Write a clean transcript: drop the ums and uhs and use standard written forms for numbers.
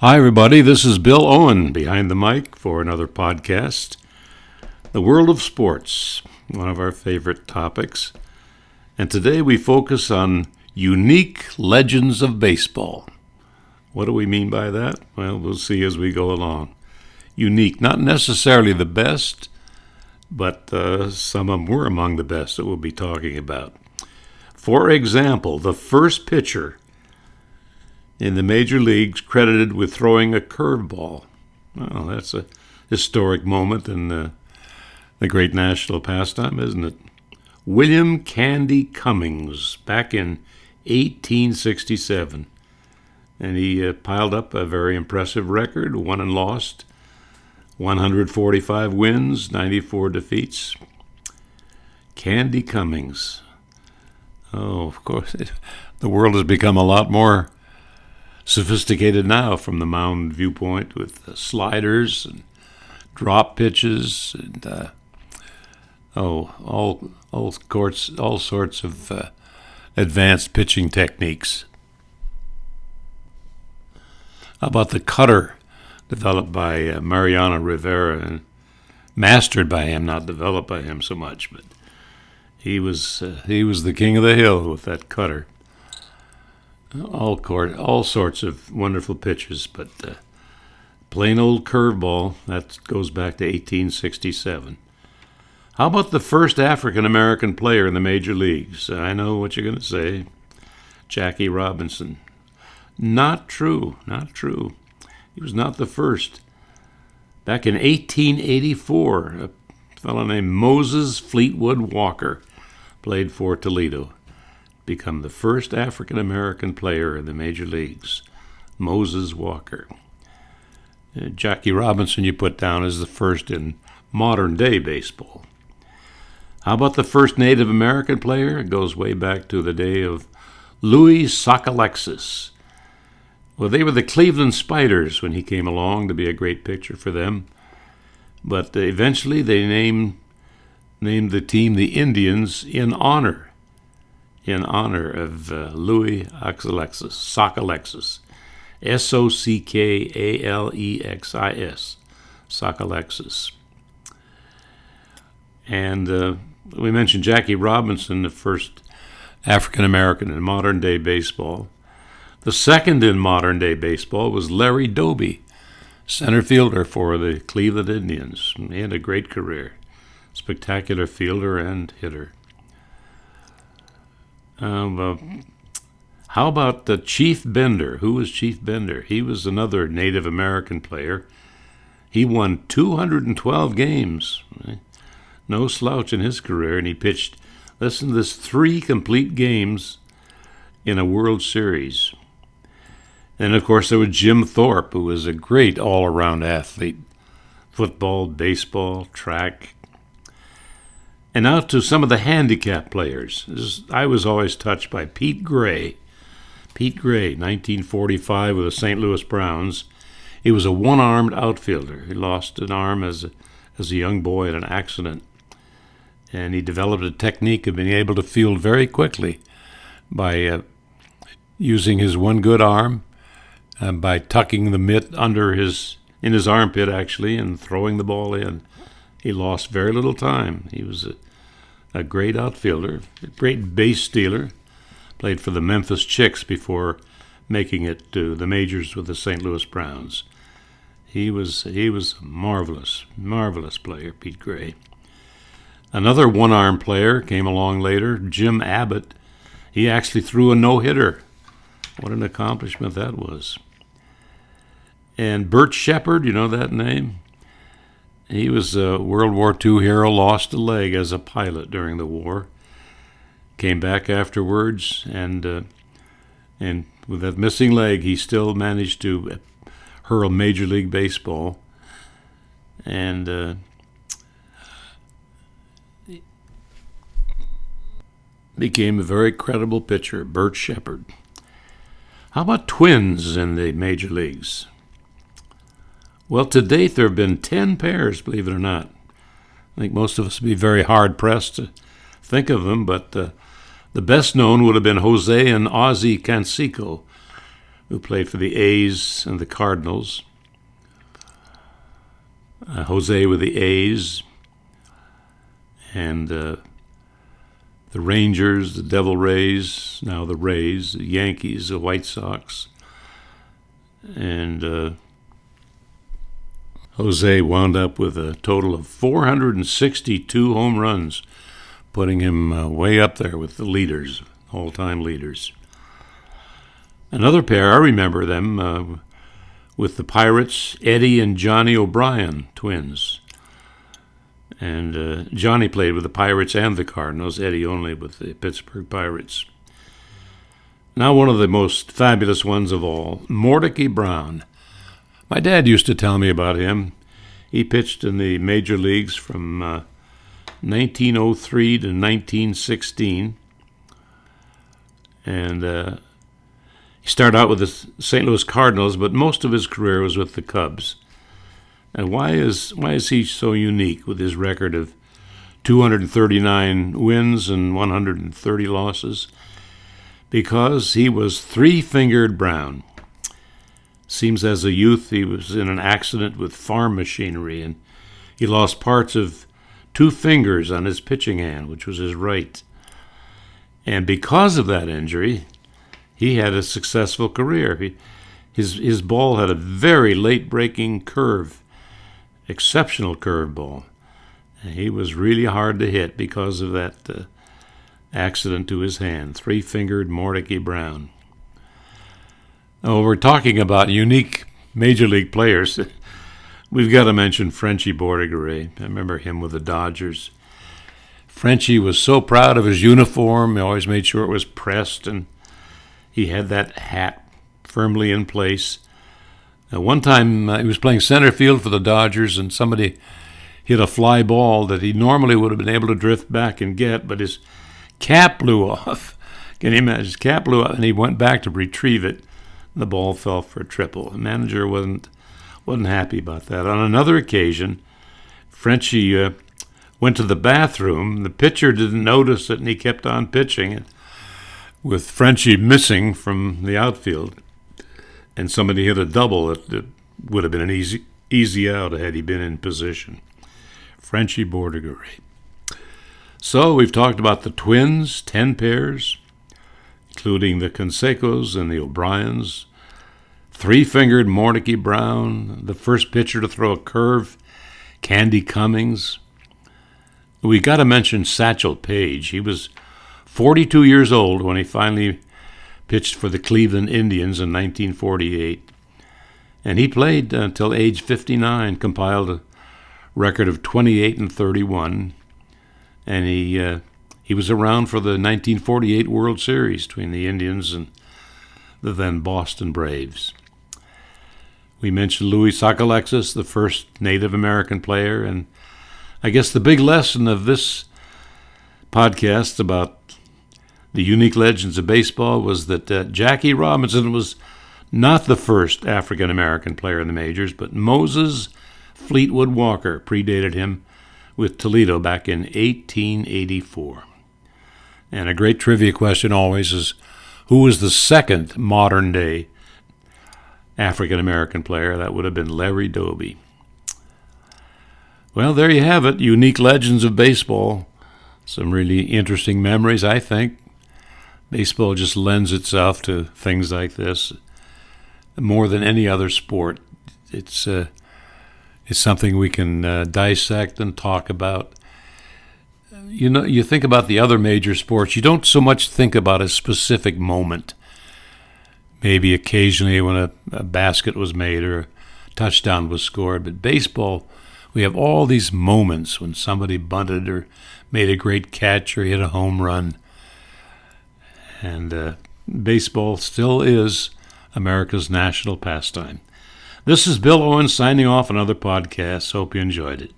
Hi, everybody. This is Bill Owen behind the mic for another podcast. The world of sports, one of our favorite topics. And today we focus on unique legends of baseball. What do we mean by that? Well, we'll see as we go along. Unique, not necessarily the best, but some of them were among the best that we'll be talking about. For example, the first pitcher in the major leagues credited with throwing a curveball. Well, that's a historic moment in the great national pastime, isn't it? William Candy Cummings, back in 1867. And he piled up a very impressive record, won and lost, 145 wins, 94 defeats. Candy Cummings. Oh, of course, the world has become a lot more sophisticated now from the mound viewpoint with sliders and drop pitches and all sorts of advanced pitching techniques. How about the cutter developed by Mariano Rivera and mastered by him, not developed by him so much, but he was the king of the hill with that cutter. All sorts of wonderful pitches, but plain old curveball, that goes back to 1867. How about the first African-American player in the major leagues? I know what you're going to say. Jackie Robinson. Not true. He was not the first. Back in 1884, a fellow named Moses Fleetwood Walker played for Toledo. Become the first African-American player in the major leagues, Moses Walker. Jackie Robinson you put down as the first in modern-day baseball. How about the first Native American player? It goes way back to the day of Louis Sockalexis. Well, they were the Cleveland Spiders when he came along to be a great pitcher for them. But eventually they named the team the Indians in honor of Louis Sockalexis, Sockalexis, Sockalexis. And we mentioned Jackie Robinson, the first African-American in modern-day baseball. The second in modern-day baseball was Larry Dobey, center fielder for the Cleveland Indians. He had a great career, spectacular fielder and hitter. How about Chief Bender? Who was Chief Bender? He was another Native American player. He won 212 games. No slouch in his career, and he pitched, listen to this, 3 complete games in a World Series. And, of course, there was Jim Thorpe, who was a great all-around athlete. Football, baseball, track. And now to some of the handicap players. I was always touched by Pete Gray. Pete Gray, 1945 with the St. Louis Browns. He was a one-armed outfielder. He lost an arm as a young boy in an accident. And he developed a technique of being able to field very quickly by using his one good arm, by tucking the mitt in his armpit, actually, and throwing the ball in. He lost very little time. He was a great outfielder, a great base stealer. Played for the Memphis Chicks before making it to the majors with the St. Louis Browns. He was a marvelous player, Pete Gray. Another one-arm player came along later, Jim Abbott. He actually threw a no-hitter. What an accomplishment that was. And Bert Shepard, you know that name? He was a World War II hero, lost a leg as a pilot during the war. Came back afterwards, and with that missing leg, he still managed to hurl Major League Baseball. And became a very credible pitcher, Bert Shepard. How about twins in the major leagues? Well, to date, there have been 10 pairs, believe it or not. I think most of us would be very hard-pressed to think of them, but the best known would have been Jose and Ozzie Canseco, who played for the A's and the Cardinals. Jose with the A's, and the Rangers, the Devil Rays, now the Rays, the Yankees, the White Sox. And Jose wound up with a total of 462 home runs, putting him way up there with the leaders, all-time leaders. Another pair, I remember them, with the Pirates, Eddie and Johnny O'Brien, twins. And Johnny played with the Pirates and the Cardinals, Eddie only with the Pittsburgh Pirates. Now one of the most fabulous ones of all, Mordechi Brown. My dad used to tell me about him. He pitched in the major leagues from 1903 to 1916. And he started out with the St. Louis Cardinals, but most of his career was with the Cubs. And why is he so unique with his record of 239 wins and 130 losses? Because he was three-fingered Brown. Seems as a youth he was in an accident with farm machinery, and he lost parts of two fingers on his pitching hand, which was his right. And because of that injury, he had a successful career. His ball had a very late-breaking curve, exceptional curveball. And he was really hard to hit because of that accident to his hand. Three-fingered Mordechi Brown. Oh, we're talking about unique major league players. We've got to mention Frenchie Bordegare. I remember him with the Dodgers. Frenchie was so proud of his uniform. He always made sure it was pressed, and he had that hat firmly in place. One time he was playing center field for the Dodgers, and somebody hit a fly ball that he normally would have been able to drift back and get, but his cap blew off. Can you imagine? His cap blew off, and he went back to retrieve it. The ball fell for a triple. The manager wasn't happy about that. On another occasion, Frenchie went to the bathroom. The pitcher didn't notice it, and he kept on pitching, with Frenchie missing from the outfield. And somebody hit a double. It would have been an easy out had he been in position. Frenchie Bordegare. So we've talked about the twins, 10 pairs, including the Cansecos and the O'Briens. Three-fingered Mordechi Brown, the first pitcher to throw a curve, Candy Cummings. We got to mention Satchel Paige. He was 42 years old when he finally pitched for the Cleveland Indians in 1948. And he played until age 59, compiled a record of 28-31. And he was around for the 1948 World Series between the Indians and the then Boston Braves. We mentioned Louis Sockalexis, the first Native American player, and I guess the big lesson of this podcast about the unique legends of baseball was that Jackie Robinson was not the first African American player in the majors, but Moses Fleetwood Walker predated him with Toledo back in 1884. And a great trivia question always is, who was the second modern-day African-American player? That would have been Larry Dobey. Well, there you have it, unique legends of baseball. Some really interesting memories, I think. Baseball just lends itself to things like this more than any other sport. It's something we can dissect and talk about. You know, you think about the other major sports, you don't so much think about a specific moment. Maybe occasionally when a basket was made or a touchdown was scored. But baseball, we have all these moments when somebody bunted or made a great catch or hit a home run. And baseball still is America's national pastime. This is Bill Owen signing off another podcast. Hope you enjoyed it.